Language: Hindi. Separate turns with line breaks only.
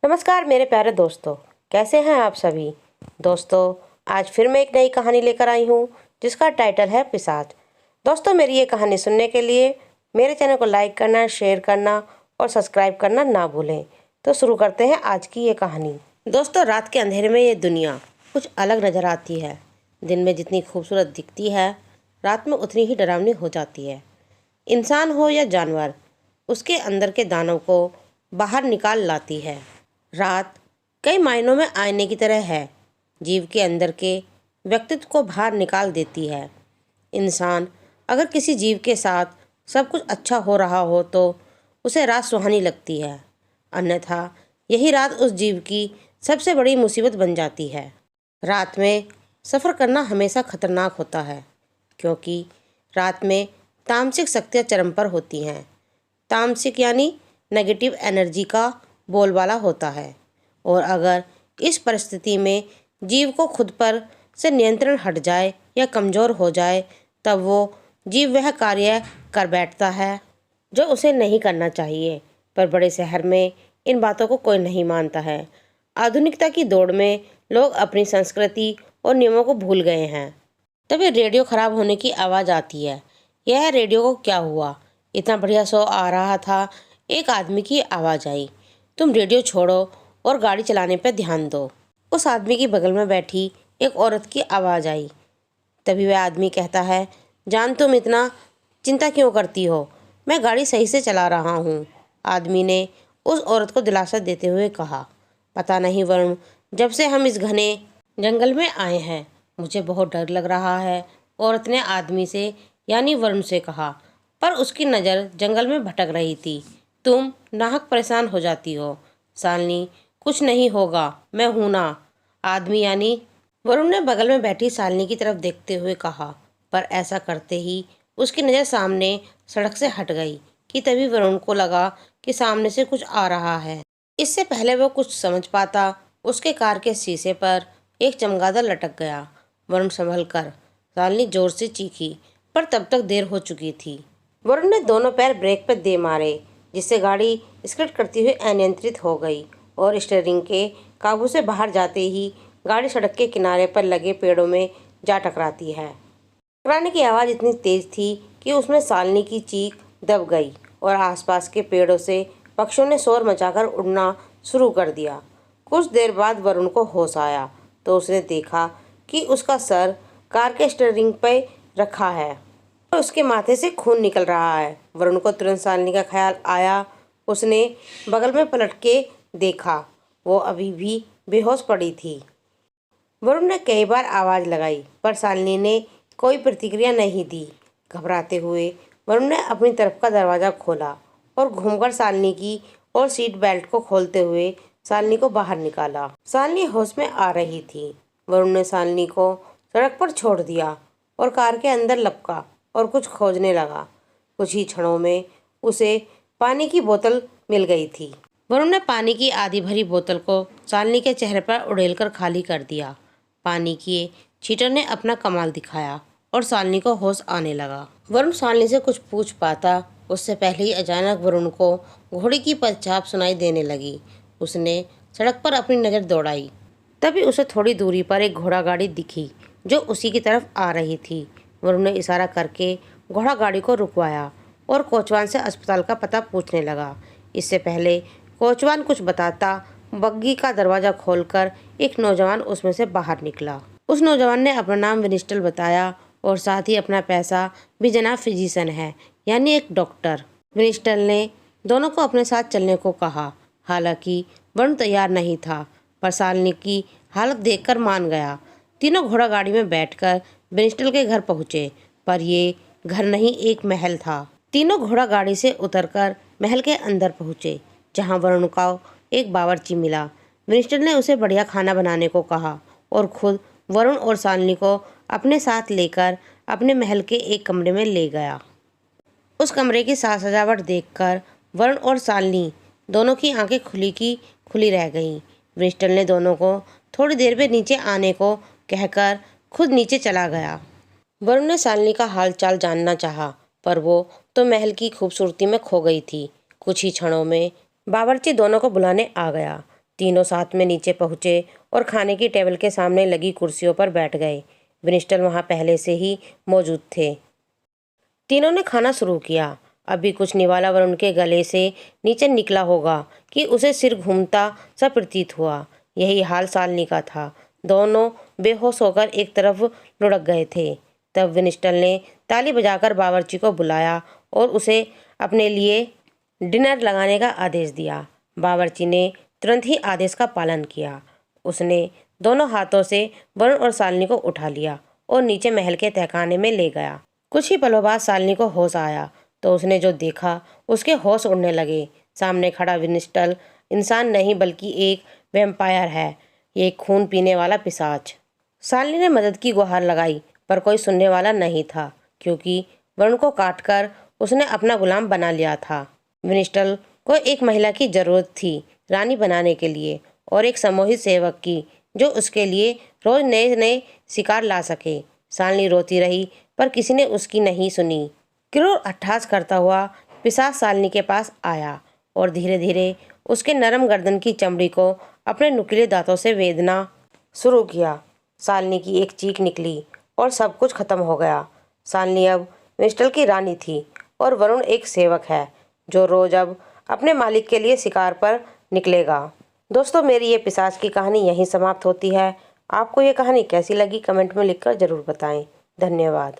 नमस्कार मेरे प्यारे दोस्तों, कैसे हैं आप सभी। दोस्तों, आज फिर मैं एक नई कहानी लेकर आई हूँ जिसका टाइटल है पिशाच। दोस्तों, मेरी ये कहानी सुनने के लिए मेरे चैनल को लाइक करना, शेयर करना और सब्सक्राइब करना ना भूलें। तो शुरू करते हैं आज की ये कहानी। दोस्तों, रात के अंधेरे में ये दुनिया कुछ अलग नज़र आती है। दिन में जितनी खूबसूरत दिखती है, रात में उतनी ही डरावनी हो जाती है। इंसान हो या जानवर, उसके अंदर के दानव को बाहर निकाल लाती है। रात कई मायनों में आईने की तरह है, जीव के अंदर के व्यक्तित्व को बाहर निकाल देती है। इंसान अगर किसी जीव के साथ सब कुछ अच्छा हो रहा हो तो उसे रात सुहानी लगती है, अन्यथा यही रात उस जीव की सबसे बड़ी मुसीबत बन जाती है। रात में सफ़र करना हमेशा खतरनाक होता है, क्योंकि रात में तामसिक शक्तियाँ चरम पर होती हैं। तामसिक यानी नेगेटिव एनर्जी का बोलबाला होता है, और अगर इस परिस्थिति में जीव को खुद पर से नियंत्रण हट जाए या कमज़ोर हो जाए, तब वो जीव वह कार्य कर बैठता है जो उसे नहीं करना चाहिए। पर बड़े शहर में इन बातों को कोई नहीं मानता है। आधुनिकता की दौड़ में लोग अपनी संस्कृति और नियमों को भूल गए हैं। तभी रेडियो ख़राब होने की आवाज़ आती है। यह रेडियो को क्या हुआ, इतना बढ़िया शो आ रहा था। एक आदमी की आवाज़ आई, तुम रेडियो छोड़ो और गाड़ी चलाने पर ध्यान दो। उस आदमी की बगल में बैठी एक औरत की आवाज़ आई। तभी वह आदमी कहता है, जान तुम इतना चिंता क्यों करती हो, मैं गाड़ी सही से चला रहा हूँ। आदमी ने उस औरत को दिलासा देते हुए कहा, पता नहीं वरुण, जब से हम इस घने जंगल में आए हैं मुझे बहुत डर लग रहा है। औरत ने आदमी से यानी वरुण से कहा, पर उसकी नज़र जंगल में भटक रही थी। तुम नाहक परेशान हो जाती हो। शालिनी, कुछ नहीं होगा, मैं हूं ना। आदमी यानी वरुण ने बगल में बैठी शालिनी की तरफ देखते हुए कहा, पर ऐसा करते ही उसकी नज़र सामने सड़क से हट गई कि तभी वरुण को लगा कि सामने से कुछ आ रहा है। इससे पहले वो कुछ समझ पाता, उसके कार के शीशे पर एक चमगादड़ लटक गया। वरुण संभल कर, शालिनी जोर से चीखी, पर तब तक देर हो चुकी थी। वरुण ने दोनों पैर ब्रेक पर दे मारे, जिससे गाड़ी स्किड करती हुई अनियंत्रित हो गई और स्टीयरिंग के काबू से बाहर जाते ही गाड़ी सड़क के किनारे पर लगे पेड़ों में जा टकराती है। टकराने की आवाज़ इतनी तेज थी कि उसमें शालिनी की चीख दब गई और आसपास के पेड़ों से पक्षियों ने शोर मचाकर उड़ना शुरू कर दिया। कुछ देर बाद वरुण को होश आया तो उसने देखा कि उसका सर कार के स्टीयरिंग पर रखा है और उसके माथे से खून निकल रहा है। वरुण को तुरंत शालिनी का ख्याल आया। उसने बगल में पलट के देखा, वो अभी भी बेहोश पड़ी थी। वरुण ने कई बार आवाज़ लगाई, पर शालिनी ने कोई प्रतिक्रिया नहीं दी। घबराते हुए वरुण ने अपनी तरफ का दरवाज़ा खोला और घूमकर शालिनी की और सीट बेल्ट को खोलते हुए शालिनी को बाहर निकाला। शालिनी होश में आ रही थी। वरुण ने शालिनी को सड़क पर छोड़ दिया और कार के अंदर लपका और कुछ खोजने लगा। कुछ ही क्षणों में उसे पानी की बोतल मिल गई थी। वरुण ने पानी की आधी भरी बोतल को शालिनी के चेहरे पर उड़ेलकर खाली कर दिया। पानी के छींटर ने अपना कमाल दिखाया और शालिनी को होश आने लगा। वरुण शालिनी से कुछ पूछ पाता उससे पहले ही अचानक वरुण को घोड़े की पदचाप सुनाई देने लगी। उसने सड़क पर अपनी नज़र दौड़ाई। तभी उसे थोड़ी दूरी पर एक घोड़ा गाड़ी दिखी जो उसी की तरफ आ रही थी। वरुण ने इशारा करके घोड़ा गाड़ी को रुकवाया और कोचवान से अस्पताल का पता पूछने लगा। इससे पहले कोचवान कुछ बताता, बग्गी का दरवाज़ा खोलकर एक नौजवान उसमें से बाहर निकला। उस नौजवान ने अपना नाम विनिस्टल बताया और साथ ही अपना पैसा भी जनाब फिजिशियन है, यानी एक डॉक्टर। विनिस्टल ने दोनों को अपने साथ चलने को कहा। हालांकि वरुण तैयार नहीं था, पर शालिनी की हालत देखकर मान गया। तीनों घोड़ा गाड़ी में बैठकर विनिस्टल के घर पहुँचे, पर ये घर नहीं, एक महल था। तीनों घोड़ा गाड़ी से उतरकर महल के अंदर पहुँचे, जहाँ वरुण को एक बावर्ची मिला। विनिस्टल ने उसे बढ़िया खाना बनाने को कहा और खुद वरुण और शालिनी को अपने साथ लेकर अपने महल के एक कमरे में ले गया। उस कमरे की साज सजावट देखकर वरुण और शालिनी दोनों की आंखें खुली की खुली रह गईं। विनिस्टल ने दोनों को थोड़ी देर में नीचे आने को कहकर खुद नीचे चला गया। वरुण ने शालिनी का हाल चाल जानना चाहा, पर वो तो महल की खूबसूरती में खो गई थी। कुछ ही क्षणों में बावर्ची दोनों को बुलाने आ गया। तीनों साथ में नीचे पहुँचे और खाने की टेबल के सामने लगी कुर्सियों पर बैठ गए। विंस्टन वहाँ पहले से ही मौजूद थे। तीनों ने खाना शुरू किया। अभी कुछ निवाला वरुण के गले से नीचे निकला होगा कि उसे सिर घूमता सा प्रतीत हुआ। यही हाल शालिनी का था। दोनों बेहोश होकर एक तरफ लुढ़क गए थे। तब विंस्टन ने ताली बजाकर बावर्ची को बुलाया और उसे अपने लिए डिनर लगाने का आदेश दिया। बावर्ची ने तुरंत ही आदेश का पालन किया। उसने दोनों हाथों से वरुण और शालिनी को उठा लिया और नीचे महल के तहखाने में ले गया। कुछ ही पलों बाद शालिनी को होश आया तो उसने जो देखा उसके होश उड़ने लगे। सामने खड़ा विंस्टन इंसान नहीं बल्कि एक वैम्पायर है, एक खून पीने वाला पिशाच। शालिनी ने मदद की गुहार लगाई पर कोई सुनने वाला नहीं था, क्योंकि वरुण को काटकर उसने अपना गुलाम बना लिया था। विंस्टन को एक महिला की जरूरत थी रानी बनाने के लिए, और एक सम्मोहित सेवक की जो उसके लिए रोज नए नए शिकार ला सके। शालिनी रोती रही पर किसी ने उसकी नहीं सुनी। क्रूर अट्टहास करता हुआ पिशाच शालिनी के पास आया और धीरे धीरे उसके नरम गर्दन की चमड़ी को अपने नुकीले दांतों से वेदना शुरू किया। शालिनी की एक चीख निकली और सब कुछ खत्म हो गया। शालिनी अब विंस्टन की रानी थी और वरुण एक सेवक है जो रोज अब अपने मालिक के लिए शिकार पर निकलेगा। दोस्तों, मेरी ये पिशाच की कहानी यहीं समाप्त होती है। आपको ये कहानी कैसी लगी कमेंट में लिखकर ज़रूर बताएं। धन्यवाद।